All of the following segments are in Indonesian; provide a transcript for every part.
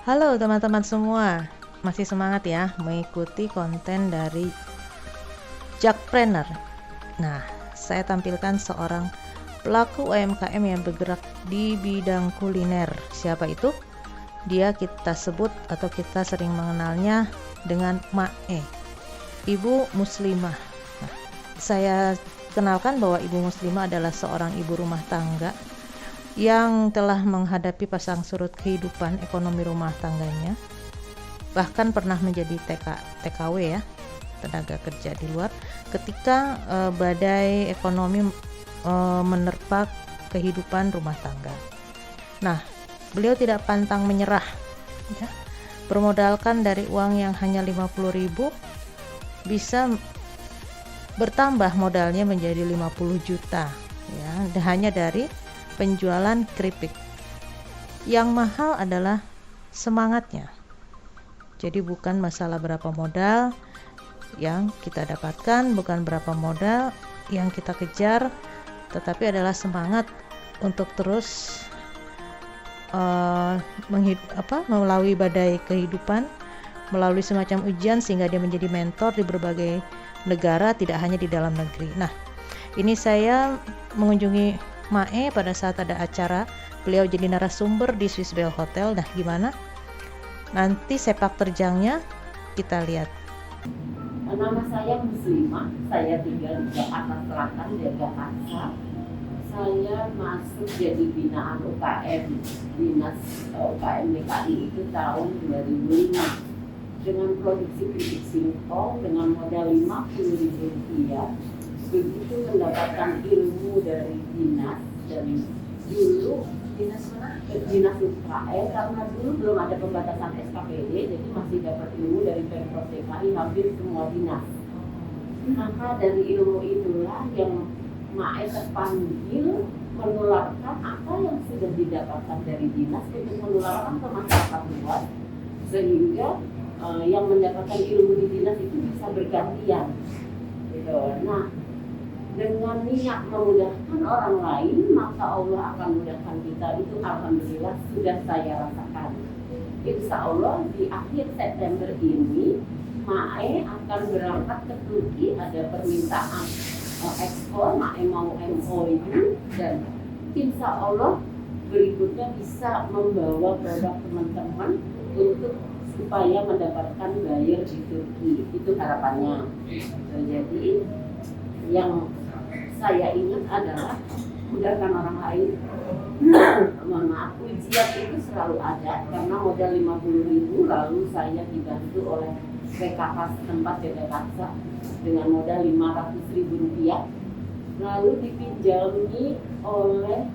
Halo teman-teman semua, masih semangat ya mengikuti konten dari Jakpreneur. Nah, saya tampilkan seorang pelaku UMKM yang bergerak di bidang kuliner. Siapa itu? Dia kita sebut atau kita sering mengenalnya dengan Mae, ibu muslimah. Nah, saya kenalkan bahwa ibu muslimah adalah seorang ibu rumah tangga yang telah menghadapi pasang surut kehidupan ekonomi rumah tangganya, bahkan pernah menjadi TKW ya, tenaga kerja di luar, ketika badai ekonomi menerpa kehidupan rumah tangga. Nah, beliau tidak pantang menyerah ya, bermodalkan dari uang yang hanya 50.000 bisa bertambah modalnya menjadi 50 juta ya, hanya dari penjualan keripik. Yang mahal adalah semangatnya. Jadi bukan masalah berapa modal yang kita dapatkan, bukan berapa modal yang kita kejar, tetapi adalah semangat untuk terus melalui badai kehidupan, melalui semacam ujian sehingga dia menjadi mentor di berbagai negara, tidak hanya di dalam negeri. Nah, ini saya mengunjungi Mae pada saat ada acara, beliau jadi narasumber di Swiss Bell Hotel. Nah, gimana? Nanti sepak terjangnya kita lihat. Nama saya Muslimah, saya tinggal di Jakarta Selatan, Jakarta. Saya masuk jadi binaan UKM, Dinas UKM DKI itu tahun 2005 dengan produksi keripik singkong dengan modal Rp50.000. Begitu mendapatkan ilmu dari dinas, dan dulu dinas UKM, karena dulu belum ada pembatasan SKPD, jadi masih dapat ilmu dari Pemprov DKI hampir semua dinas. Maka dari ilmu itulah yang Mae terpanggil menularkan apa yang sudah didapatkan dari dinas untuk menularkan ke masyarakat luas, sehingga yang mendapatkan ilmu di dinas itu bisa bergantian gitu. Nah, dengan niat memudahkan orang lain, maka Allah akan mudahkan kita. Itu alhamdulillah sudah saya rasakan. Insya Allah di akhir September ini Mae akan berangkat ke Turki, ada permintaan ekspor, Mae mau MOU, dan insya Allah berikutnya bisa membawa produk teman-teman untuk supaya mendapatkan buyer di Turki. Itu harapannya. Jadi yang saya ingat adalah mudahkan orang lain. Mohon maaf, ujian itu selalu ada karena modal 50.000, lalu saya dibantu oleh PKK setempat Jakarta dengan modal Rp500.000, lalu dipinjami oleh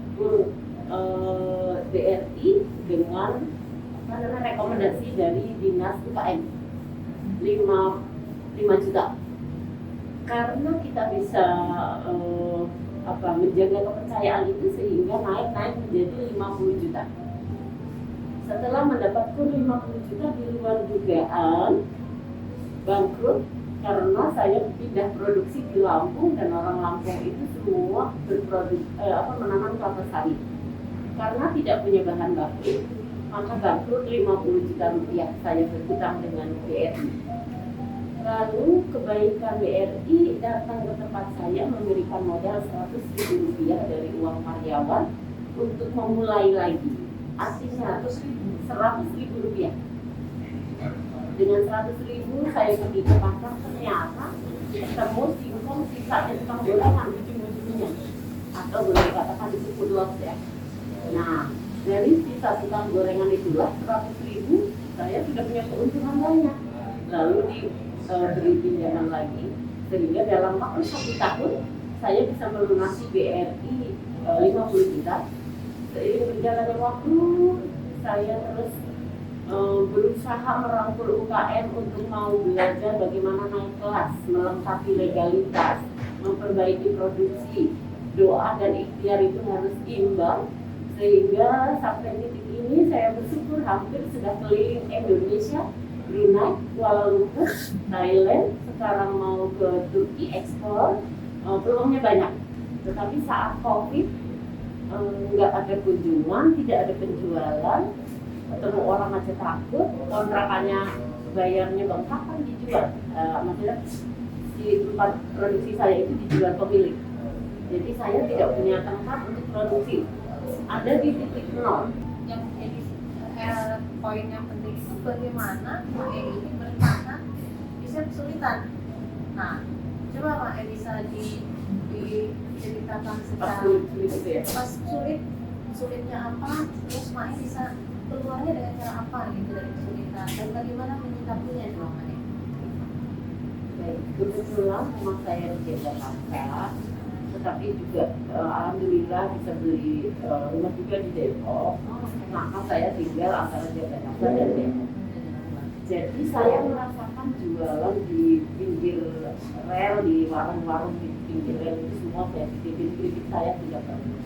BRI dengan rekomendasi dari Dinas UKM 5 juta. Karena kita bisa menjaga kepercayaan itu sehingga naik menjadi 50 juta. Setelah mendapatkan 50 juta di luar dugaan, bangkrut karena saya pindah produksi di Lampung, dan orang Lampung itu semua menanam kelapa sawit. Karena tidak punya bahan baku, maka bangkrut 50 juta rupiah saya berhutang dengan BRI. Lalu kebaikan BRI datang ke tempat saya memberikan modal Rp100.000 dari uang karyawan untuk memulai lagi. Artinya Rp100.000. Dengan Rp100.000 saya pergi ke pasar, ternyata ketemu singkong sisanya tukang gorengan ujung-ujungnya, atau boleh dikatakan itu food loss ya. Nah, dari sisa tukang gorengan itulah Rp100.000 saya sudah punya keuntungan banyak. Lalu beri pinjaman lagi, sehingga dalam waktu 1 tahun saya bisa melunasi BRI 50 juta. Seiring berjalannya waktu, saya terus berusaha merangkul UKM untuk mau belajar bagaimana naik kelas, melengkapi legalitas, memperbaiki produksi. Doa dan ikhtiar itu harus imbang, sehingga sampai titik ini saya bersyukur hampir sudah keliling Indonesia, Brunei, Kuala Lumpur, Thailand, sekarang mau ke Turki ekspor. Peluangnya banyak, tetapi saat COVID nggak ada kunjungan, tidak ada penjualan. ketemu orang aja takut, kontrakannya bayarnya bang kapan dijual, maksudnya di tempat produksi saya itu dijual pemilik, jadi saya tidak punya tempat untuk produksi, ada di titik nol. Yang jadi poin yang penting itu bagaimana Pak Edi ini bertahan bisa kesulitan. Nah, coba Pak Edi bisa diceritakan Pas secara sulit gitu ya. pas sulitnya apa, terus Pak Edi bisa keluarnya dengan cara apa gitu dari kesulitan dan bagaimana menyikapinya coba Pak Edi. Baik, kebetulan rumah saya di Jakarta, tetapi juga alhamdulillah bisa beli rumah juga di Depok. Maka saya tinggal antara Jakarta dan Depok. Jadi saya merasakan jualan di pinggir rel, di warung-warung di pinggir rel itu semua saya kritik saya tidak pernah.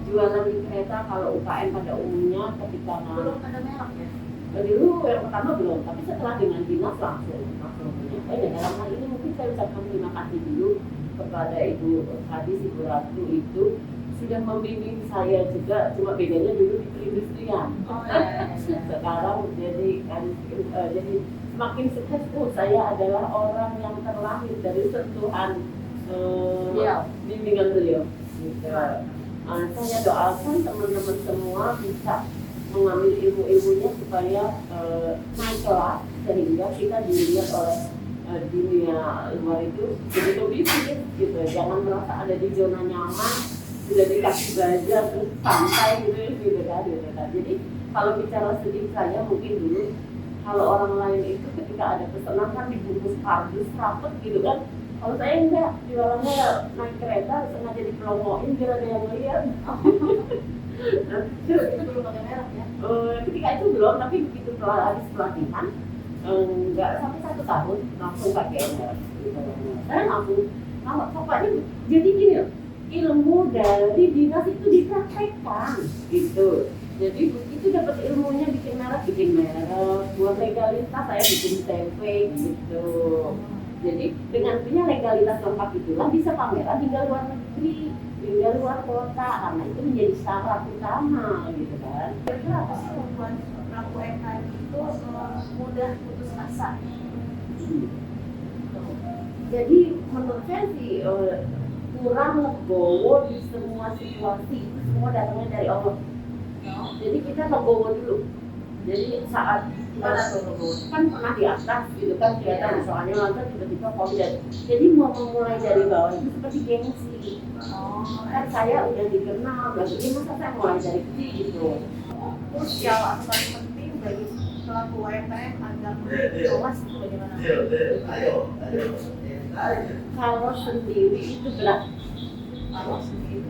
Jualan di kereta kalau UKM pada umumnya ketika Belum ada merek ya? dulu yang pertama belum, tapi setelah dengan dinas langsung punya. Dalam hal ini mungkin saya ucapkan terima kasih dulu kepada Ibu Hadis, Ibu Ratu itu sudah membimbing saya juga, cuma bedanya dulu di perindustrian. Sekarang jadi semakin sukses. Saya adalah orang yang terlahir dari sentuhan bimbingan beliau. Gitu. Saya doakan teman-teman semua bisa mengambil ilmu-ilmunya supaya naik kelas sehingga kita dilihat oleh dunia luar itu jadi lebih fit gitu. Jangan merasa ada di zona nyaman, sudah dikasih baja terus santai gitu kan. Jadi kalau bicara sedih saya mungkin dulu kalau orang lain itu ketika ada pesanan kan dibungkus kardus rapet gitu kan. Kalau saya enggak, jualannya naik kereta sengaja dipelongoin biar ada yang lihat. Itu belum pakai merek ya? Ketika itu belum, tapi begitu habis pelatihan enggak sampai 1 tahun langsung pakai merek. Saya langsung, pokoknya jadi gini loh, ilmu dari dinas itu dipraktekkan gitu. Jadi begitu dapat ilmunya bikin merek, buat legalitas saya bikin tempe gitu. Jadi dengan punya legalitas lengkap itulah bisa pameran hingga luar negeri, hingga luar kota, karena itu menjadi syarat utama gitu kan. Kira-kira apa sih membuat pelaku UMKM itu mudah putus asa? Jadi menurut saya sih kurang legowo di semua situasi, itu semua datangnya dari Allah. Jadi kita legowo dulu. Jadi saat kan pernah di atas gitu kan kelihatan soalnya lantas tiba-tiba COVID. Jadi mau memulai dari bawah itu seperti gengsi. Kan saya udah dikenal, jadi masa saya mulai dari kecil gitu. Terus yang paling penting bagi pelaku UMKM agar luas itu bagaimana? Kalau sendiri itu berat. Kalau sendiri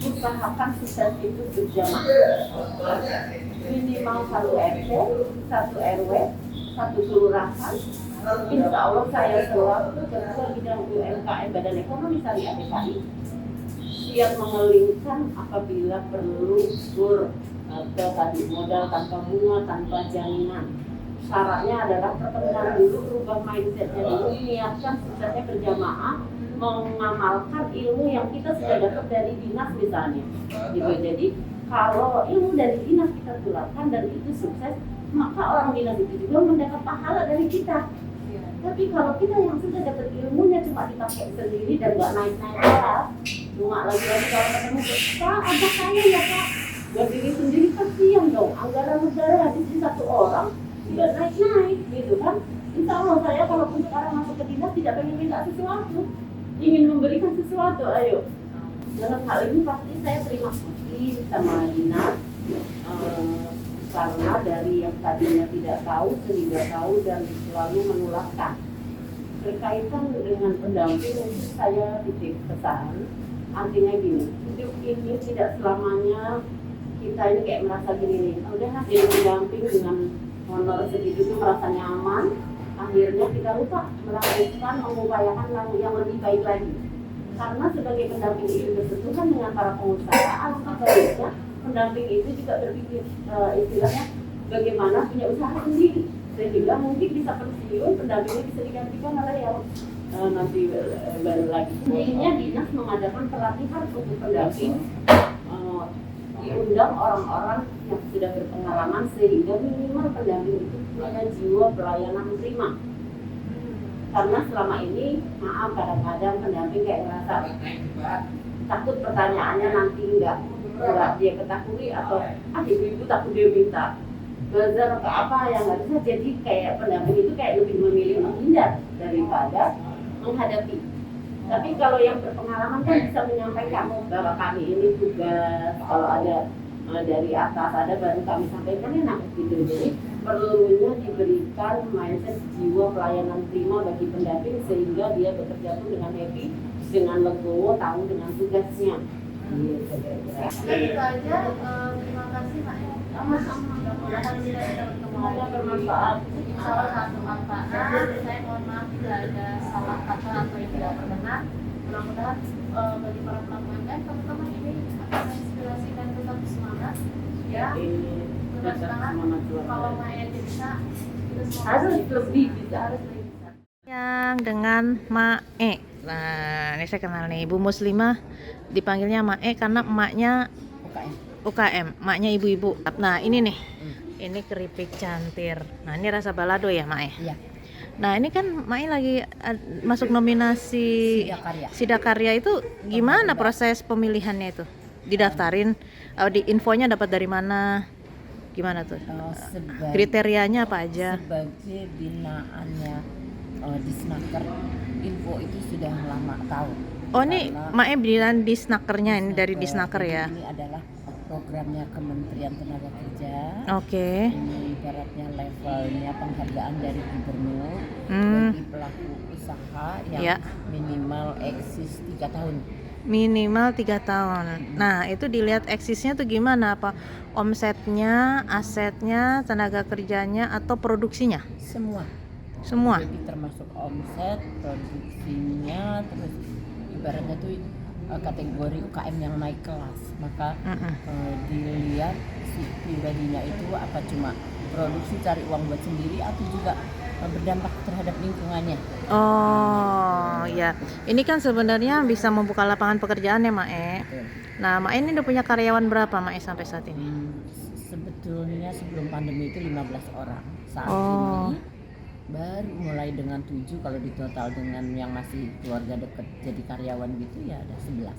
Usahakan sukses itu berjamaah. Minimal 1 RT, 1 RW, 1 kelurahan. Insya Allah saya selaku Ketua Bidang UMKM Badan Ekonomi Syariah DKI siap mengelingkan apabila perlu kur atau tadi modal tanpa bunga, tanpa jaminan. Syaratnya adalah pertemuan dulu, rubah mindsetnya dulu, niatkan suksesnya berjamaah, mengamalkan ilmu yang kita sudah dapat dari dinas misalnya. Gitu. Jadi kalau ilmu dari dinas kita tularkan dan itu sukses, maka orang dinas itu juga mendapat pahala dari kita. Tapi kalau kita yang sudah dapat ilmunya cuma dipakai sendiri dan nggak naik-naik kelas, cuma lagi-lagi kalau ketemu Pak, ada saya ya Pak, buat diri sendiri kasihan dong, anggaran negara habis di 1 orang tidak naik-naik gitu kan. Insya Allah saya kalaupun sekarang masuk ke dinas tidak pengen minta sesuatu, ingin memberikan sesuatu, ayo. Dalam hal ini pasti saya terima kasih sama dinas karena dari yang tadinya tidak tahu sehingga tahu dan selalu menularkan. Berkaitan dengan pendamping, saya titip pesan, artinya gini, hidup ini tidak selamanya kita ini kayak merasa gini nih, udah jadi pendamping dengan honor segitu itu merasa nyaman, akhirnya kita lupa melakukan mengupayakan yang lebih baik lagi. Karena sebagai pendamping itu bersentuhan dengan para pengusaha, alangkah baiknya pendamping itu juga berpikir istilahnya bagaimana punya usaha sendiri sehingga mungkin bisa pensiun, pendampingnya bisa digantikan oleh yang nanti baru lagi. Intinya dinas mengadakan pelatihan untuk pendamping diundang orang-orang yang sudah berpengalaman sehingga minimal pendamping itu punya jiwa pelayanan prima. Karena selama ini, maaf, kadang-kadang pendamping kayak ngerasa takut pertanyaannya nanti enggak dia ketahui, atau ibu-ibu takut dia minta belajar atau apa yang nggak bisa. Jadi kayak pendamping itu kayak lebih memilih menghindar daripada menghadapi. Tapi kalau yang berpengalaman kan bisa menyampaikan bahwa kami ini tugas, kalau ada dari atas ada baru kami sampaikan, enak gitu. Jadi perlunya diberikan mindset jiwa pelayanan prima bagi pendamping sehingga dia bekerja pun dengan happy, dengan legowo, tahu dengan tugasnya. Gitu. Itu aja. Terima kasih Pak. Mudah-mudahan kita bisa bertemu lagi. Bermanfaat. Salah satu manfaat. Saya mohon maaf bila ada salah kata atau yang tidak berkenan. Mudah-mudahan bagi para pelaku UMKM, teman-teman ini akan menginspirasi dan tetap semangat. Ya. Tetap semangat. Kalau Maya bisa, kita semua Harus lebih bisa. Yang dengan Mae. Nah, ini saya kenal nih, Ibu Muslimah dipanggilnya Mae karena emaknya UKM, emaknya ibu-ibu. Nah, ini nih. Ini keripik cantir. Nah, ini rasa balado ya, Mae? Iya. Nah, ini kan Mae lagi masuk nominasi Sidakarya itu gimana proses pemilihannya itu? Didaftarin, di infonya dapat dari mana? Gimana tuh? Kriterianya apa aja? Sebagai binaannya Disnaker, info itu sudah lama tahu. Oh, ini Mae bilang di snakernya, ini dari di snaker ya. Ini adalah programnya Kementerian Tenaga Kerja. Oke. Ini ibaratnya levelnya penghargaan dari gubernur bagi pelaku usaha yang minimal eksis 3 tahun. Minimal 3 tahun. Nah, itu dilihat eksisnya tuh gimana? Apa omsetnya, asetnya, tenaga kerjanya, atau produksinya? Semua. Jadi termasuk omset, produksinya, terus ibaratnya tuh kategori UKM yang naik kelas. Maka dilihat si pribadinya itu apa cuma produksi cari uang buat sendiri atau juga berdampak terhadap lingkungannya. Oh ya, ini kan sebenarnya bisa membuka lapangan pekerjaan ya, Mae. Nah, Mae ini udah punya karyawan berapa, Mae, sampai saat ini? Sebetulnya sebelum pandemi itu 15 orang. Saat ini baru mulai dengan 7, kalau ditotal dengan yang masih keluarga dekat jadi karyawan gitu ya ada 11.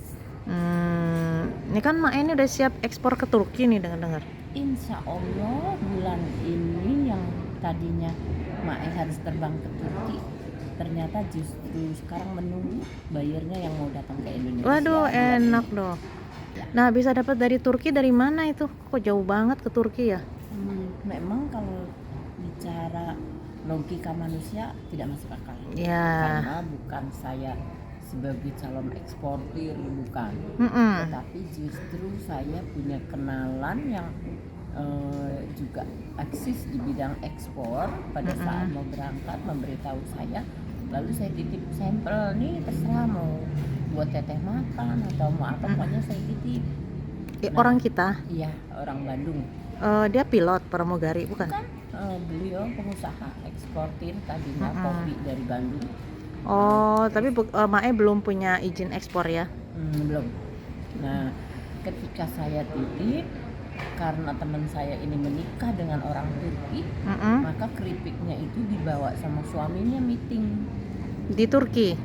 Ini kan Mae ini udah siap ekspor ke Turki nih, dengar-dengar. Insya Allah bulan ini yang tadinya Mae harus terbang ke Turki, ternyata justru sekarang menunggu bayarnya yang mau datang ke Indonesia. Waduh, enak dong. Nah, bisa dapat dari Turki dari mana itu? Kok jauh banget ke Turki ya? Memang kalau bicara logika manusia tidak masuk akal. Ya. Karena bukan saya sebagai calon eksportir, bukan. Tetapi justru saya punya kenalan yang juga eksis di bidang ekspor. Pada saat mau berangkat memberitahu saya, lalu saya titip sampel nih, terserah mau buat teteh makan atau mau apa, pokoknya saya titip. Orang kita? Iya, orang Bandung. Dia pilot pramugari bukan? Beliau pengusaha eksportir tadinya kopi dari Bandung. Oh, tapi Mae belum punya izin ekspor ya? Belum. Nah, ketika saya titip, karena teman saya ini menikah dengan orang Turki, maka keripiknya itu dibawa sama suaminya meeting di Turki.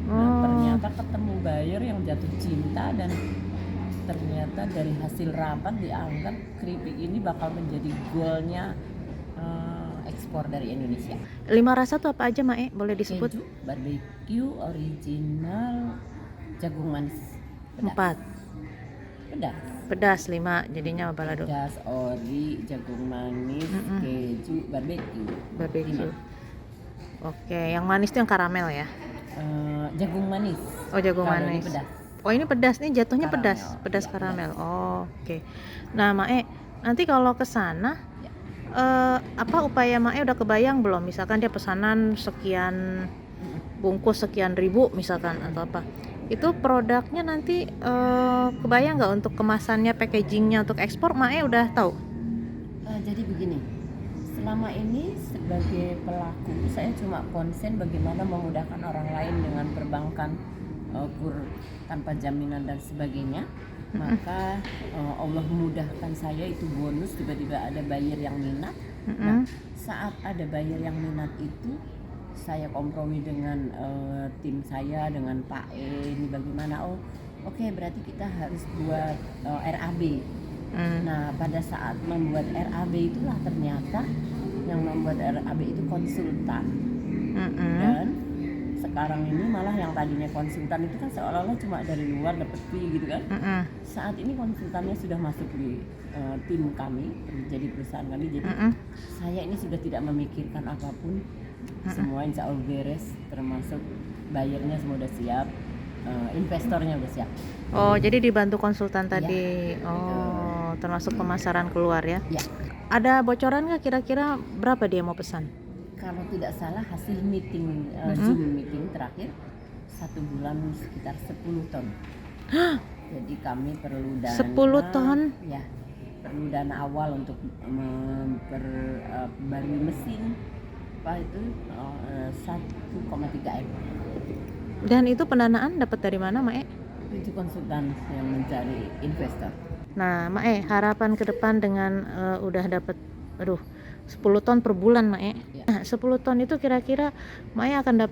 Nah, ternyata ketemu buyer yang jatuh cinta dan ternyata dari hasil rapat dianggap keripik ini bakal menjadi goalnya ekspor dari Indonesia. 5 rasa tuh apa aja, Mae? Boleh disebut? Keju, barbecue, original, jagung manis. 4. Pedas 5 jadinya balado. Pedas, ori, jagung manis, keju, barbecue. Oke, yang manis tuh yang karamel ya? Jagung manis. Oh, jagung manis. Ini pedas. Oh, ini pedas nih, jatuhnya Karamel. pedas Ya, karamel. Oh, oke. Nah, Mae, nanti kalau ke sana apa upaya Mae udah kebayang belum? Misalkan dia pesanan sekian bungkus sekian ribu misalkan atau apa. Itu produknya nanti kebayang nggak untuk kemasannya, packagingnya untuk ekspor? Mae udah tahu? Jadi begini, selama ini sebagai pelaku saya cuma konsen bagaimana memudahkan orang lain dengan perbankan kur tanpa jaminan dan sebagainya. maka Allah memudahkan saya, itu bonus, tiba-tiba ada buyer yang minat. Nah, saat ada buyer yang minat itu, saya kompromi dengan tim saya, dengan Pak E, ini bagaimana, oke, berarti kita harus buat RAB. Nah, pada saat membuat RAB itulah ternyata yang membuat RAB itu konsultan. Dan sekarang ini malah yang tadinya konsultan itu kan seolah-olah cuma dari luar dapat fee gitu kan. Saat ini konsultannya sudah masuk di tim kami, jadi perusahaan kami. Jadi saya ini sudah tidak memikirkan apapun, semua insya Allah beres, termasuk bayarnya semua udah siap, investornya udah siap. Oh, jadi dibantu konsultan tadi. Ya, oh, termasuk pemasaran keluar ya? Ya. Ada bocoran nggak kira-kira berapa dia mau pesan? Kalau tidak salah hasil meeting Zoom meeting terakhir 1 bulan sekitar 10 ton. Jadi kami perlu dana 10 ton? Ya, perlu dana awal untuk memperbarui mesin. Apa itu 1,3 M. Dan itu pendanaan dapat dari mana, Mae? Itu konsultan yang mencari investor. Nah, Mae, harapan ke depan dengan udah dapat 10 ton per bulan, Mae. Ya. Nah, 10 ton itu kira-kira Mae akan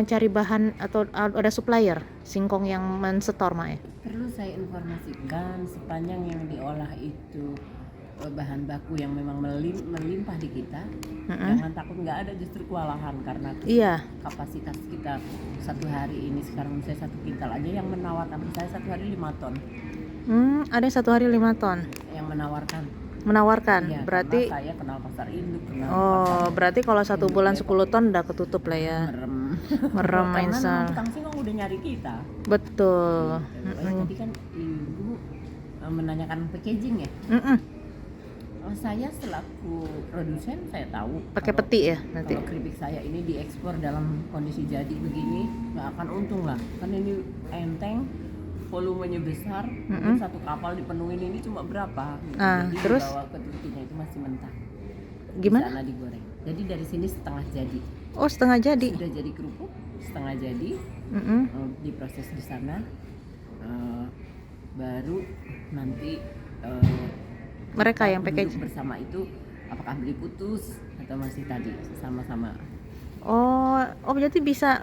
cari bahan atau ada supplier singkong yang mensetor, Mae? Perlu saya informasikan, sepanjang yang diolah itu bahan baku yang memang melimpah di kita, jangan takut nggak ada, justru kewalahan karena kapasitas kita satu hari ini sekarang saya 1 kintal aja yang menawarkan saya 1 hari 5 ton. Ada 1 hari 5 ton Yang menawarkan ya, berarti saya kenal pasar induk, berarti kalau 1 bulan 10 ton udah ketutup lah ya. Merem karena tukang singkong udah nyari kita. Betul. Jadi kan ibu menanyakan packaging ya. Saya selaku produsen saya tahu Pakai peti ya nanti. Kalau keripik saya ini diekspor dalam kondisi jadi begini nggak akan untung lah, kan ini enteng, volumenya besar, mungkin 1 kapal dipenuhin ini cuma berapa gitu. Jadi terus dibawa ke Turkinya itu masih mentah. Gimana? Di sana digoreng. Jadi dari sini setengah jadi. Oh, setengah jadi. Sudah jadi kerupuk, setengah jadi, diproses di sana, baru nanti mereka yang package bersama itu apakah beli putus atau masih tadi sama-sama. Oh, berarti bisa.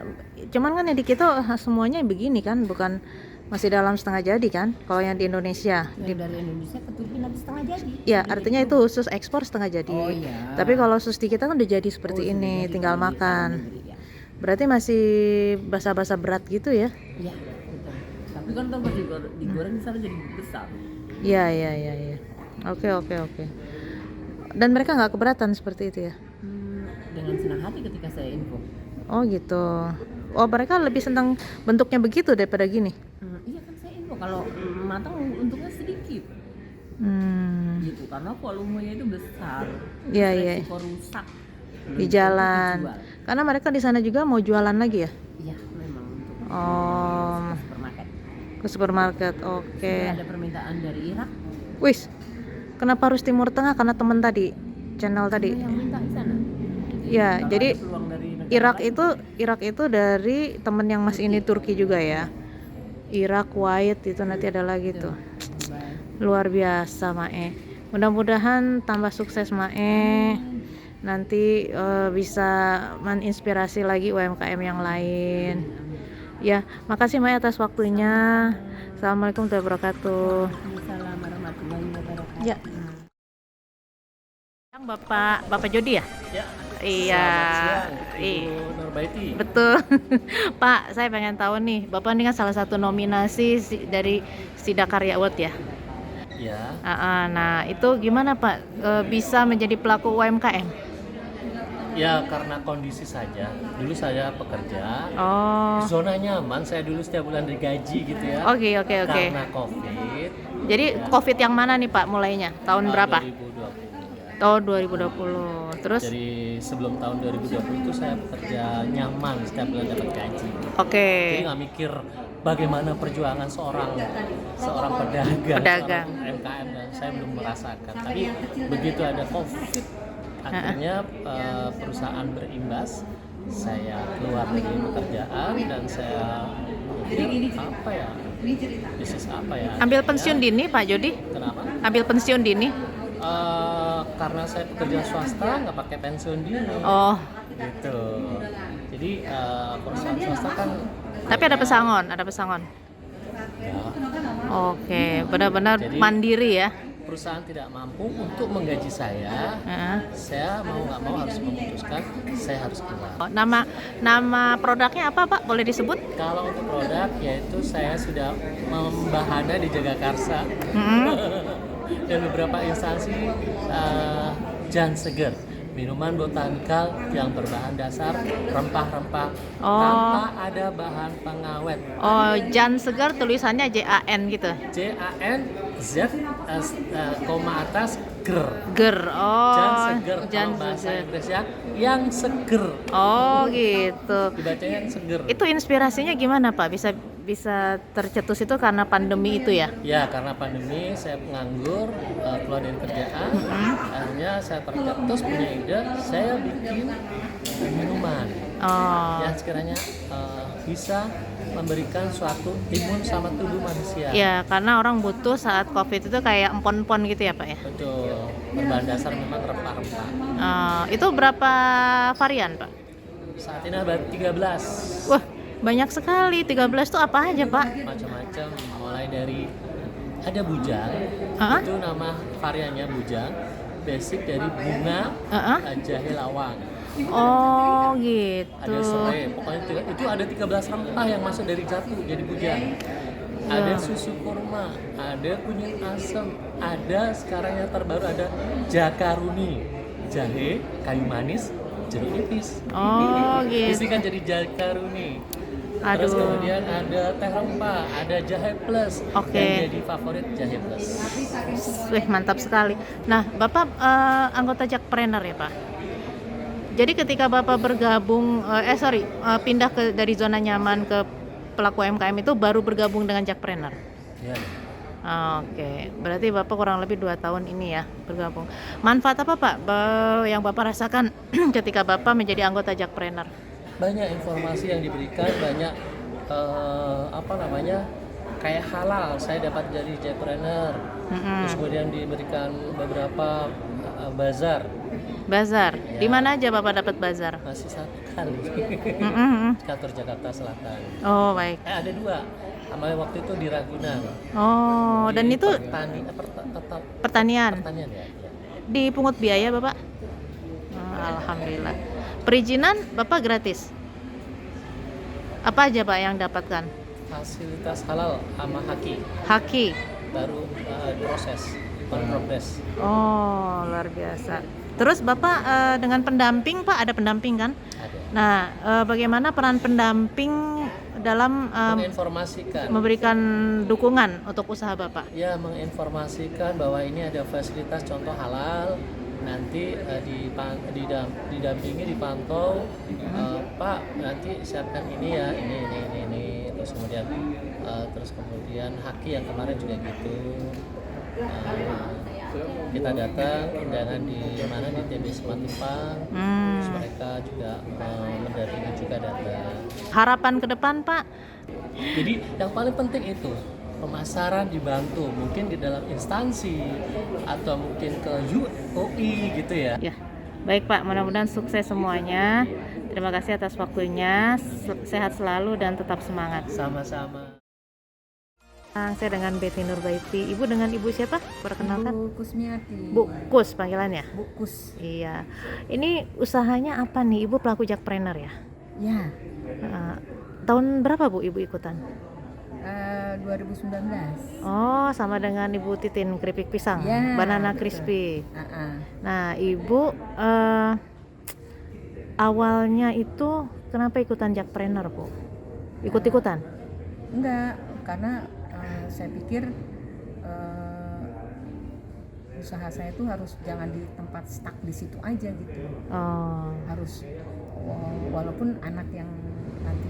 Cuman kan yang di kita semuanya begini kan, bukan masih dalam setengah jadi kan? Kalau yang di Indonesia, Dari Indonesia ke Turki nanti setengah jadi. Ya, artinya itu khusus ekspor setengah jadi. Oh iya. Tapi kalau khusus di kita kan udah jadi seperti ini, tinggal makan. Ya. Berarti masih basa-basa berat gitu ya? Iya, betul. Tapi kan kalau digoreng bisa jadi besar. Iya. Oke. Dan mereka nggak keberatan seperti itu ya? Dengan senang hati ketika saya info. Oh gitu. Oh, mereka lebih senang bentuknya begitu daripada gini? Iya kan saya info kalau matang untungnya sedikit. Gitu karena volumenya itu besar. Iya. Resiko rusak Di jalan. Karena mereka di sana juga mau jualan lagi ya? Iya, memang untuk supermarket. Ke supermarket. Oke. Ada permintaan dari Irak. Wis. Kenapa harus Timur Tengah? Karena teman tadi, channel tadi. Yang minta di sana. Ya, jadi Irak Irak itu dari temen yang Mas ini Turki juga ya. Irak, Kuwait itu nanti ada lagi tuh. Luar biasa, Mae. Mudah-mudahan tambah sukses, Mae. Nanti bisa menginspirasi lagi UMKM yang lain. Ya, makasih Mae atas waktunya. Assalamualaikum warahmatullahi wabarakatuh. Waalaikumsalam warahmatullahi wabarakatuh. Ya. Bapak Jody ya? Ya. Iya. Ibu Norbaiti. Betul. Pak, saya pengen tahu nih, Bapak ini kan salah satu nominasi dari Sida Karya Award ya? Ya. Nah, itu gimana Pak bisa menjadi pelaku UMKM? Ya karena kondisi saja. Dulu saya pekerja. Oh. Zona nyaman. Saya dulu setiap bulan digaji gitu ya. Oke. Karena COVID. Jadi ya. COVID yang mana nih Pak mulainya? Tahun berapa? 2020. Tahun 2020. Terus? Jadi sebelum tahun 2020 itu saya bekerja nyaman setiap bulan dapat gaji. Oke. Jadi nggak mikir bagaimana perjuangan seorang pedagang, seorang UMKM, dan saya belum merasakan. Tapi begitu ada COVID, akhirnya perusahaan berimbas. Saya keluar dari pekerjaan dan saya bisnis apa ya? Ambil pensiun dini Pak Jody? Kenapa? Ambil pensiun dini? Karena saya pekerja swasta nggak pakai pensiun dini. Oh, Gitu. Jadi perusahaan swasta kan tapi ada pesangon, ada pesangon. ya, Oke, benar-benar Jadi- mandiri ya. perusahaan tidak mampu untuk menggaji saya. Heeh. Saya mau nggak mau harus memutuskan saya harus keluar. Oh, nama produknya apa Pak? Boleh disebut? Kalau untuk produk yaitu saya sudah membahana di Jagakarsa Mm-mm. dan beberapa instansi Jan Seger, minuman botanikal yang berbahan dasar rempah-rempah Oh. tanpa ada bahan pengawet. Oh, Jan Segar tulisannya JAN gitu. JAN Z koma atas ger. Ger. Oh, Jan Seger Jan kalau bahasa Seger. Inggrisnya yang seger. Oh, gitu. Dibacanya yang seger. Itu inspirasinya gimana Pak? Bisa tercetus itu karena pandemi itu ya? Ya, karena pandemi saya nganggur, keluar dari kerjaan, akhirnya saya tercetus punya ide, saya bikin minuman Oh, yang sekiranya bisa memberikan suatu imun sama tubuh manusia. ya karena orang butuh saat COVID itu kayak empon-empon gitu ya Pak ya? Betul, berbahan dasar memang rempah-rempah. Itu berapa varian Pak? Saat ini ada 13 Wah, banyak sekali. 13 itu apa aja Pak? macam-macam, mulai dari ada bujang, Hah? itu nama variannya bujang, basic dari bunga jahe lawang. Oh gitu. Ada serai, pokoknya itu ada 13 rempah yang masuk dari jatuh jadi bujang. Ada susu kurma, ada kunyit asam, ada sekarang yang terbaru ada jakaruni, jahe, kayu manis, jeruk nipis. Oh gitu. Isikan jadi jakaruni. Terus Aduh. kemudian ada teh rempah, ada jahe plus, Oke. yang jadi favorit jahe plus. Wih, mantap sekali. Nah, Bapak anggota Jakpreneur ya Pak? Jadi ketika Bapak bergabung, pindah dari zona nyaman ke pelaku UMKM itu baru bergabung dengan Jakpreneur? Ya. Oke, berarti Bapak kurang lebih 2 tahun ini ya bergabung. Manfaat apa Pak yang Bapak rasakan ketika Bapak menjadi anggota Jakpreneur? Banyak informasi yang diberikan, banyak kayak halal saya dapat jadi Jakpreneur. Terus kemudian diberikan beberapa bazar. Bazar, Ya. di mana aja Bapak dapat bazar? Masih satu kali kantor Jakarta Selatan. Oh baik. Ada 2 sama waktu itu di Ragunan. Oh, dan Di itu pertanian pertanian ya. dipungut biaya Bapak? Alhamdulillah. Perizinan Bapak gratis? Apa aja Pak yang dapatkan? Fasilitas halal sama Haki. baru proses on progress. Oh, luar biasa. Terus Bapak dengan pendamping Pak, ada pendamping kan? Ada. Nah, bagaimana peran pendamping dalam Menginformasikan. memberikan dukungan untuk usaha Bapak? Ya, menginformasikan bahwa ini ada fasilitas contoh halal. Nanti didampingi, dipantau. Pak, nanti siapkan ini ya, ini. Terus kemudian Haki yang kemarin juga gitu. Kita datang undangan di mana di TBS Matupang. Terus mereka juga mendampingi juga datang. Harapan ke depan Pak? Jadi yang paling penting itu pemasaran dibantu, mungkin di dalam instansi atau mungkin ke UI gitu ya. Ya, baik Pak, mudah-mudahan sukses semuanya. Terima kasih atas waktunya, sehat selalu dan tetap semangat. Sama-sama. Saya dengan Betty Nurbaiti. Ibu dengan Ibu siapa? Perkenalkan. Bu Kusmiati. Bu Kus panggilannya? Bu Kus. Iya. Ini usahanya apa nih? Ibu pelaku Jakpreneur ya? Ya, Tahun berapa Bu Ibu ikutan? 2019. Oh, sama dengan Ibu Titin keripik pisang, Ya, banana betul. crispy. Ah. Nah, Ibu awalnya itu kenapa ikutan Jakpreneur Bu? Ikut-ikutan? Enggak, karena saya pikir usaha saya itu harus jangan di tempat stuck di situ aja gitu. Oh. Harus walaupun anak yang nanti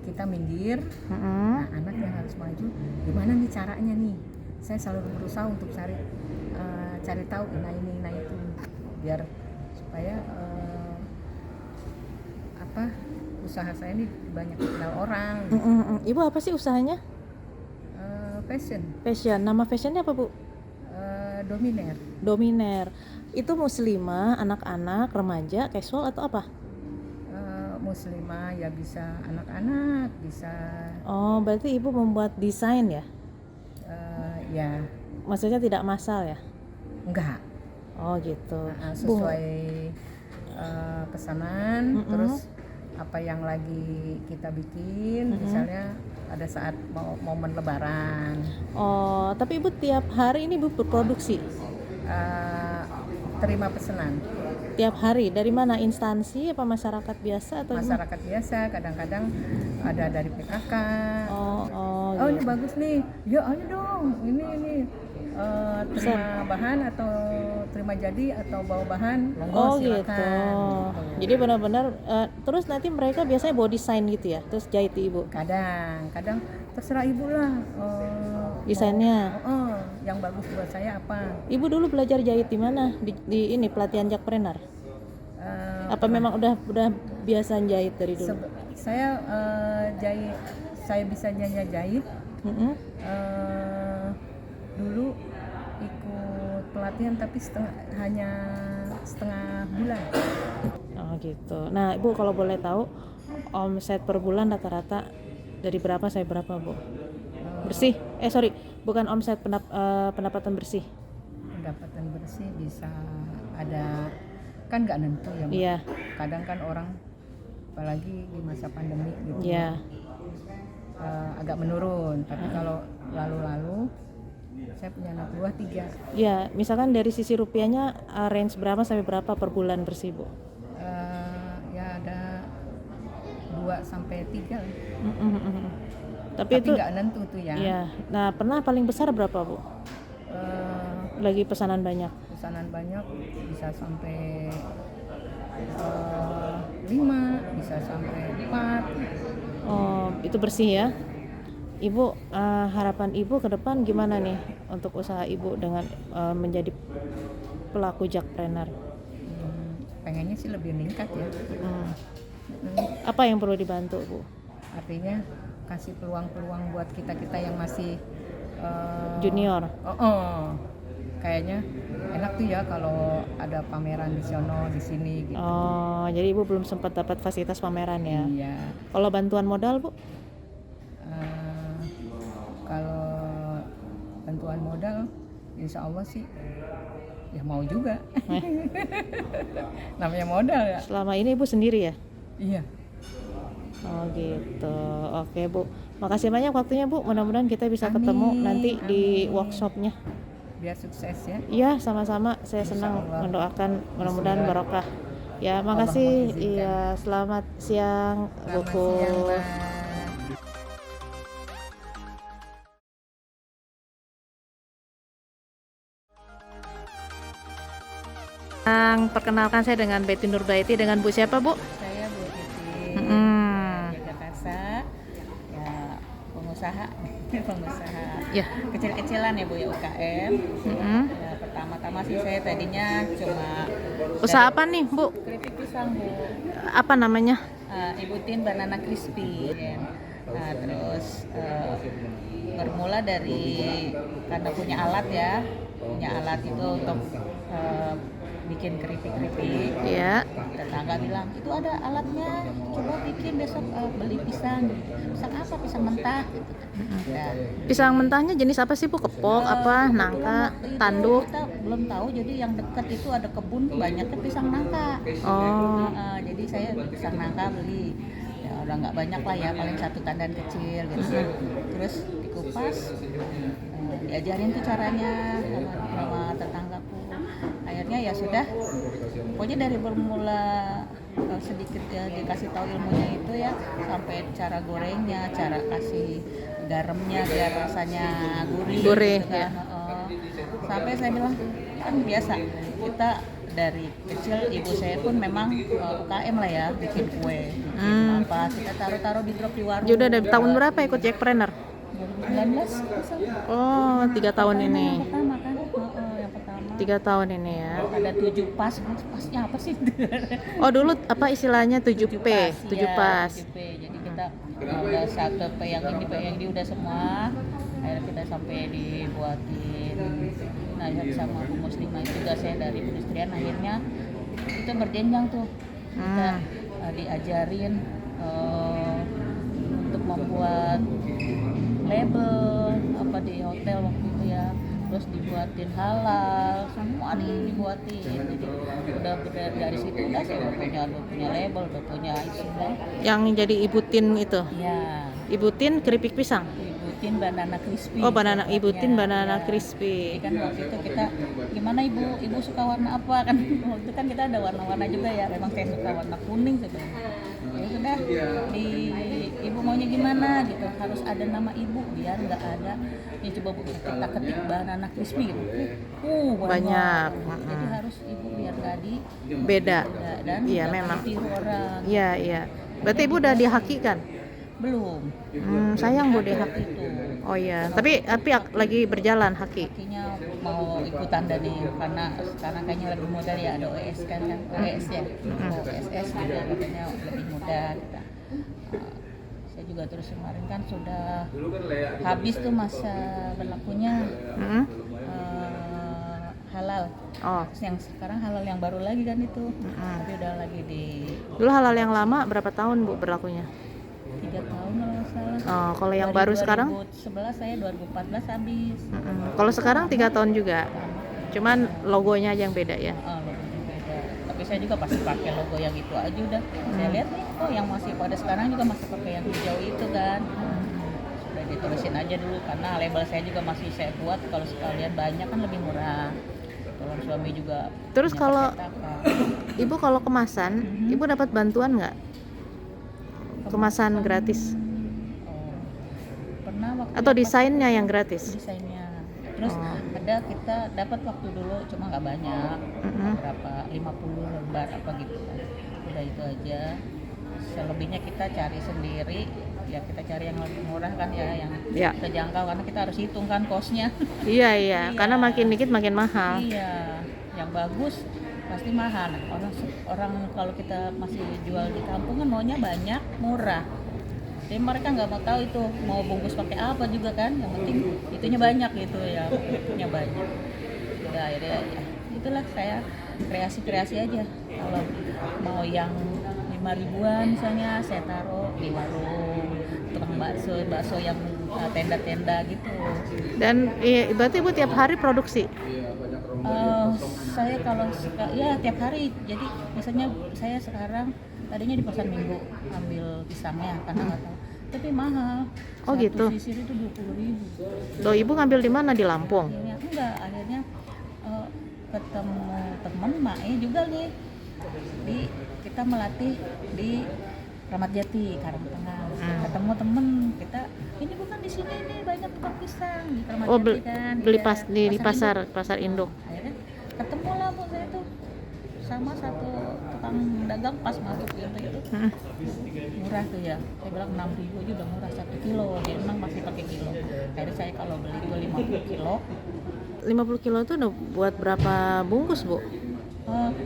kita minggir, nah anak yang harus maju, gimana nih caranya nih? Saya selalu berusaha untuk cari tahu ini itu biar supaya usaha saya ini banyak dikenal orang. Ibu apa sih usahanya? fashion, Fashion. Nama fashionnya apa, Bu? dominer. Dominer. Itu muslimah, anak-anak, remaja, casual atau apa? Muslimah ya, bisa anak-anak, bisa Oh, berarti Ibu membuat desain ya? ya Maksudnya tidak massal ya? enggak. Oh, gitu. Sesuai pesanan. Mm-mm. Terus apa yang lagi kita bikin, misalnya ada saat momen lebaran, Oh, tapi Ibu tiap hari ini Ibu berproduksi? terima pesanan Tiap hari? Dari mana? Instansi apa masyarakat biasa atau gimana? masyarakat biasa, kadang-kadang ada dari PKK. Oh, Oh, ini gitu. bagus nih, ya ayo dong, ini terima bahan atau terima jadi atau bawa bahan, monggo Oh, silakan. gitu. Gitu. Jadi benar-benar terus nanti mereka biasanya bawa desain gitu ya, terus jahit di Ibu Kadang terserah ibu lah, desainnya. yang bagus buat saya apa. Ibu dulu belajar jahit di mana? Di ini pelatihan jakpreneur. Apa memang udah biasa jahit dari dulu? Saya jahit, saya bisa jahit. Mm-mm. Dulu ikut pelatihan tapi hanya setengah bulan. Oh, gitu. Nah, Ibu kalau boleh tahu omset per bulan rata-rata dari berapa sampai berapa, Bu? Bersih? Sorry, bukan omset, pendapatan bersih. Pendapatan bersih bisa ada, kan nggak nentu ya, Mbak. Iya. Kadang kan orang apalagi di masa pandemi gitu, Iya. agak menurun. Tapi kalau lalu-lalu saya punya anak buah 3. Iya, misalkan dari sisi rupiahnya range berapa sampai berapa per bulan bersih, Bu? Ya ada 2 sampai 3 lah. Tapi Tapi itu nggak nentu tuh ya. iya. Nah, pernah paling besar berapa, Bu? Lagi pesanan banyak. Pesanan banyak bisa sampai 5, bisa sampai 4. Oh, itu bersih ya. Ibu, harapan Ibu ke depan gimana nih untuk usaha Ibu dengan menjadi pelaku jakpreneur? Pengennya sih lebih meningkat ya. Apa yang perlu dibantu, Bu? Artinya kasih peluang-peluang buat kita-kita yang masih Junior. Kayaknya enak tuh ya kalau ada pameran di sono, di sini gitu. Oh, jadi Ibu belum sempat dapat fasilitas pameran ya? Iya. Kalau bantuan modal, Bu? Kalau bantuan modal, insya Allah sih ya mau juga. Namanya modal ya. Selama ini Ibu sendiri ya? Iya. Oh, gitu. Oke, Bu. Makasih banyak waktunya, Bu. Mudah-mudahan kita bisa Amin, ketemu nanti di amin. workshopnya. Biar sukses ya. Iya, sama-sama. Saya senang Insyaallah. mendoakan mudah-mudahan Bismillah. barokah. Ya, makasih. mengizinkan. Iya, selamat siang, Selamat Buku. siang, Mbak. Perkenalkan saya dengan Betty Nurbaiti, dengan Bu siapa, Bu? Saya Bu Titi. Jaga Kasa. Ya, pengusaha. Pengusaha Ya. kecil-kecilan ya Bu ya, UKM. Ya, pertama-tama sih saya tadinya cuma Usaha apa nih, Bu? keripik pisang Bu. Apa namanya? Ibu Tin Banana Crispy. Nah, terus bermula dari karena punya alat itu untuk bikin keripik-keripik. Ya. Tetangga bilang itu ada alatnya, coba bikin besok, beli pisang. Pisang apa? Pisang mentah gitu. Ya. Pisang mentahnya jenis apa sih, Bu? Kepok, apa, nangka, Waktu itu tanduk? kita belum tahu, jadi yang dekat itu ada kebun banyaknya pisang nangka. Oh. Jadi saya pisang nangka beli, ya udah nggak banyak lah ya, paling 1 tandan kecil gitu. Terus dikupas, diajarin tuh caranya sama tetanggaku. Akhirnya ya sudah, pokoknya dari bermula sedikit ya dikasih tahu ilmunya itu ya, sampai cara gorengnya, cara kasih garamnya biar rasanya gurih gitu ya. kan. Sampai saya bilang kan biasa kita dari kecil, ibu saya pun memang UKM lah ya, bikin kue, bikin apa, kita taruh di drop di warung. Jadi udah dari tahun berapa ikut jakpreneur? 2019 Oh, 3 tahun ini. yang pertama kan, yang pertama 3 tahun ini ya. ada 7 pasnya apa sih? Oh, dulu apa istilahnya 7P, 7 pas. 7P. Jadi kita udah 1 P yang ini udah semua. akhirnya kita sampai dibuatin. Nah sama Bu Muslimah juga, saya dari perindustrian, akhirnya itu berjenjang tuh kita diajarin untuk membuat label apa di hotel waktu itu ya, terus dibuatin halal, semua dibuatin. Jadi udah dari situ udah saya udah punya label, udah punya istilah. Yang jadi Ibu Tin itu. Ya, Ibu Tin keripik pisang. Ibu Tin banana crispy. Oh, Ibu Tin banana Ya. crispy. Jadi kan waktu itu kita gimana ibu suka warna apa kan? Waktu itu kan kita ada warna-warna juga ya. Memang saya suka warna kuning sebenarnya. Ya sudah, ibu maunya gimana gitu, harus ada nama ibu biar nggak ada ya coba Bu kita ketik banana crispy gitu. Banyak. Jadi harus ibu biar nggak Beda. dan Iya, nggak memang. ditiru orang. Iya, iya. Berarti Ibu udah dihakikan? Belum. Sayang Bu Itu dihaki. Oh iya, tapi lagi berjalan haki. hakinya mau ikutan dan nih karena sekarang kayaknya lebih mudah ya, ada OS kan OS ya, OSS gitu katanya lebih mudah kita. Saya juga terus kemarin kan sudah habis tuh masa berlakunya halal. Oh. Terus yang sekarang halal yang baru lagi kan itu, tapi udah lagi di Dulu halal yang lama berapa tahun Bu berlakunya? 3 tahun kalau nggak salah. Oh, kalau yang baru sekarang? 2011 saya 2014 habis. Kalau sekarang 3 tahun juga. Cuman logonya aja yang beda ya. Logonya beda. Tapi saya juga pasti pakai logo yang itu aja udah. Saya lihat nih, yang masih pada sekarang juga masih pakai yang hijau itu kan. Sudah ditulisin aja dulu karena label saya juga masih saya buat, kalau sekalian banyak kan lebih murah. Kalau suami juga. Terus punya kalau paket apa. Ibu kalau kemasan, Ibu dapat bantuan nggak? Kemasan gratis? Pernah waktu Atau desainnya yang gratis? desainnya. Terus ada kita dapat waktu dulu cuma nggak banyak, berapa 50 lembar apa gitu kan. Udah itu aja. Selebihnya kita cari sendiri. Ya kita cari yang lebih murah kan ya, yang kita jangkau karena kita harus hitung kan kosnya. Iya, karena makin dikit makin mahal. Iya, yang bagus pasti mahal. Orang kalau kita masih jual di kampung kan maunya banyak, murah. Jadi mereka nggak mau tahu itu mau bungkus pakai apa juga kan, yang penting itunya banyak gitu ya, itunya banyak. Udah akhirnya ya itulah saya kreasi aja. Kalau mau yang 5.000-an misalnya saya taruh di warung tukang bakso yang tenda-tenda gitu. Dan berarti Ibu tiap hari produksi? Saya kalau ya tiap hari. Jadi misalnya saya sekarang tadinya di pasar Minggu ambil pisangnya karena nggak tahu, tapi mahal. Oh gitu. Sisir itu 20.000. Loh, Ibu ngambil di mana, di Lampung? Akhirnya enggak, akhirnya ketemu teman Mae juga nih. Kita melatih di Ramat Jati, Karangtengah. Ketemu temen kita, ini bukan di sini nih banyak tukang pisang di Ramat Jati kan. Beli di pasar induk. Akhirnya ketemu lah Bu saya tuh sama satu tukang dagang pas masuk pintu itu. Murah tuh ya. Saya bilang 6.000 aja udah murah 1 kilo. Dia memang masih pakai kilo. Akhirnya saya kalau beli juga 50 kilo. 50 kilo itu udah buat berapa bungkus Bu?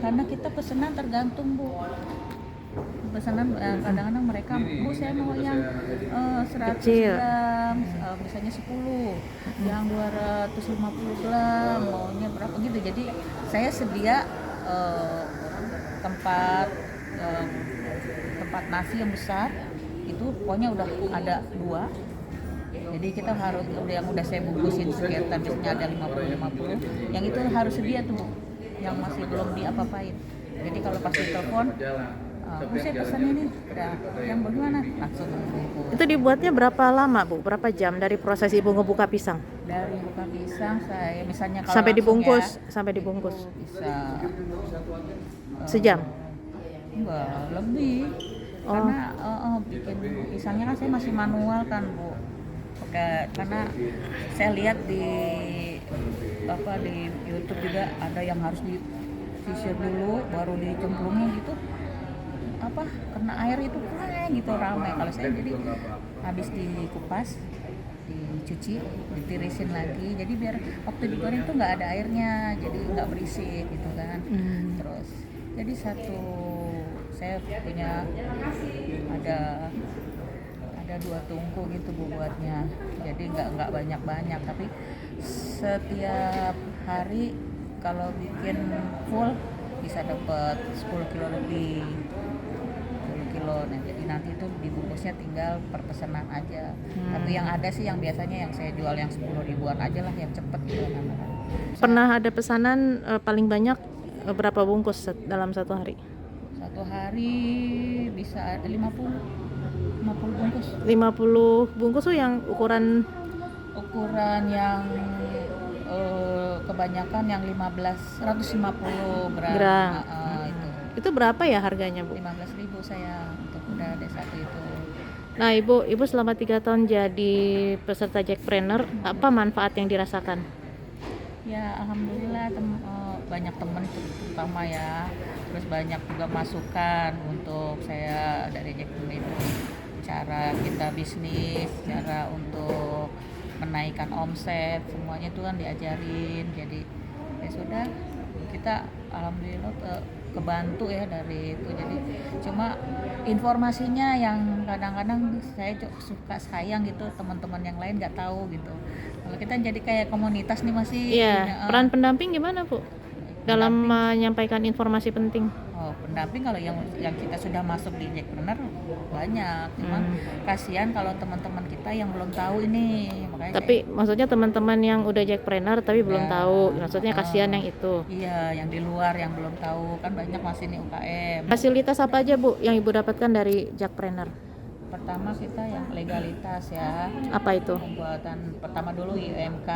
Karena kita pesanan tergantung Bu. Pesanan kadang-kadang mereka, Bu saya mau yang 100 gram, misalnya 10, yang 250 gram, maunya berapa gitu. Jadi saya sedia tempat nasi yang besar itu pokoknya udah ada 2. Jadi kita harus yang udah saya bungkusin sekitar biasanya ada 50, yang itu harus sedia tuh Bu, yang masih belum diapa-apain. Jadi kalau pas ditelepon, Bu saya pesan ini, udah yang bagaimana? Langsung bungkus. Itu dibuatnya berapa lama Bu? Berapa jam dari proses Ibu ngebuka pisang? Dari buka pisang saya misalnya kalau sampai dibungkus, ya, sampai dibungkus. Bisa sejam? Enggak, lebih. Karena bikin pisangnya kan saya masih manual kan Bu. Karena saya lihat di YouTube juga ada yang harus disisir dulu baru dicemplungin gitu, karena air itu kurang gitu ramai. Kalau saya jadi habis dikupas, dicuci, ditirisin lagi, jadi biar waktu digoreng tuh nggak ada airnya, jadi nggak berisik gitu kan. Terus jadi saya punya ada ada 2 tungku gitu Bu buatnya. Jadi nggak banyak-banyak, tapi setiap hari kalau bikin full bisa dapat 10 kilo lebih. 10 kilo. Nah, jadi nanti itu dibungkusnya tinggal per pesanan aja. Tapi yang ada sih yang biasanya yang saya jual yang 10 ribuan aja lah, yang cepet gitu. Pernah ada pesanan paling banyak berapa bungkus dalam satu hari? Satu hari bisa 50 bungkus. 50 bungkus tuh yang ukuran Yang kebanyakan yang 150 gram. Itu berapa ya harganya, Bu? 15.000 saya untuk udah ada satu itu. Nah, Ibu selama 3 tahun jadi peserta Jackpreneur, apa manfaat yang dirasakan? Ya alhamdulillah banyak teman terutama ya, terus banyak juga masukan untuk saya dari Jackpreneur itu, cara kita bisnis, cara untuk menaikkan omset, semuanya itu kan diajarin. Jadi ya sudah, kita alhamdulillah kebantu ya dari itu. Jadi cuma informasinya yang kadang-kadang saya suka sayang gitu, teman-teman yang lain nggak tahu gitu. Kalau kita jadi kayak komunitas nih masih. Iya, peran pendamping gimana, Bu? Dalam menyampaikan informasi penting. Pendamping kalau yang kita sudah masuk di Jackpreneur banyak, cuman kasihan kalau teman-teman kita yang belum tahu ini, makanya. Tapi maksudnya teman-teman yang udah Jackpreneur tapi belum tahu, maksudnya kasihan yang itu. Iya, yang di luar yang belum tahu, kan banyak masih nih UKM. Fasilitas apa aja, Bu, yang Ibu dapatkan dari Jackpreneur? Pertama kita yang legalitas ya. Apa itu? Pembuatan pertama dulu IUMK.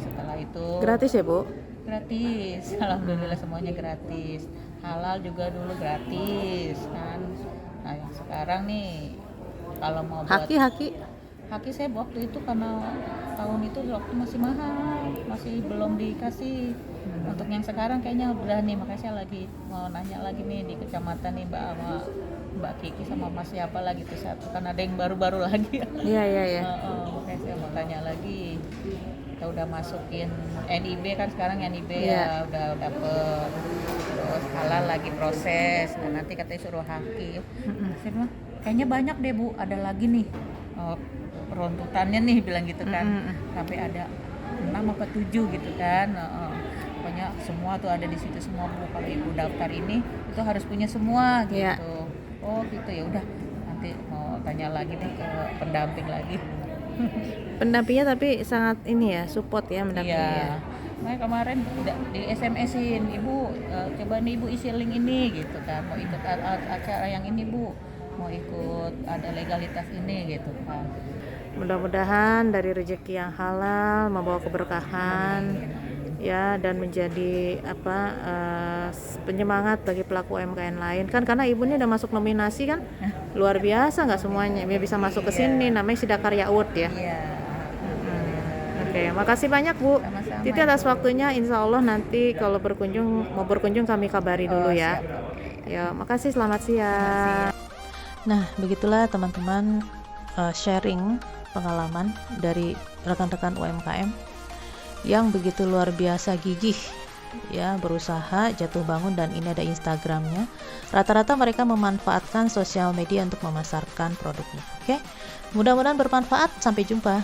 Setelah itu Gratis ya, Bu? Gratis, alhamdulillah semuanya gratis. Halal juga dulu gratis kan. Nah yang sekarang nih kalau mau buat haki saya waktu itu karena tahun itu waktu masih mahal, masih belum dikasih. Untuk yang sekarang kayaknya udah nih, makanya saya lagi mau nanya lagi nih di kecamatan nih Mbak Kiki sama Mas siapa lagi tuh satu, kan ada yang baru-baru lagi. Iya. Makanya saya mau tanya lagi. Kita udah masukin NIB kan sekarang NIB ya udah dapet, terus halal lagi proses. Nah nanti katanya suruh haki. Saya bilang kayaknya banyak deh Bu, ada lagi nih runtutannya nih, bilang gitu kan. Sampai ada 6 apa 7 gitu kan. Pokoknya semua tuh ada di situ semua Bu. Kalau Ibu daftar ini itu harus punya semua gitu. Oh gitu, ya udah nanti mau tanya lagi nih ke pendamping lagi. Pendampingnya tapi sangat ini ya, support ya mendampingnya. Iya. Nah kemarin di SMS-in, Ibu coba nih Ibu isi link ini gitu kan, mau ikut acara yang ini Bu, mau ikut ada legalitas ini gitu kan. Mudah-mudahan dari rezeki yang halal membawa keberkahan ya, dan menjadi penyemangat bagi pelaku UMKM lain kan, karena Ibu ini udah masuk nominasi kan. Luar biasa, nggak semuanya bisa masuk ke sini, namanya Sidakarya Award ya. Oke, makasih banyak Bu. Sama-sama. Titi atas waktunya. Insya Allah nanti kalau mau berkunjung kami kabari dulu ya. Ya, makasih. Selamat siang. Nah, begitulah teman-teman sharing pengalaman dari rekan-rekan UMKM yang begitu luar biasa gigih ya, berusaha jatuh bangun, dan ini ada Instagramnya. Rata-rata mereka memanfaatkan sosial media untuk memasarkan produknya. Oke, mudah-mudahan bermanfaat. Sampai jumpa.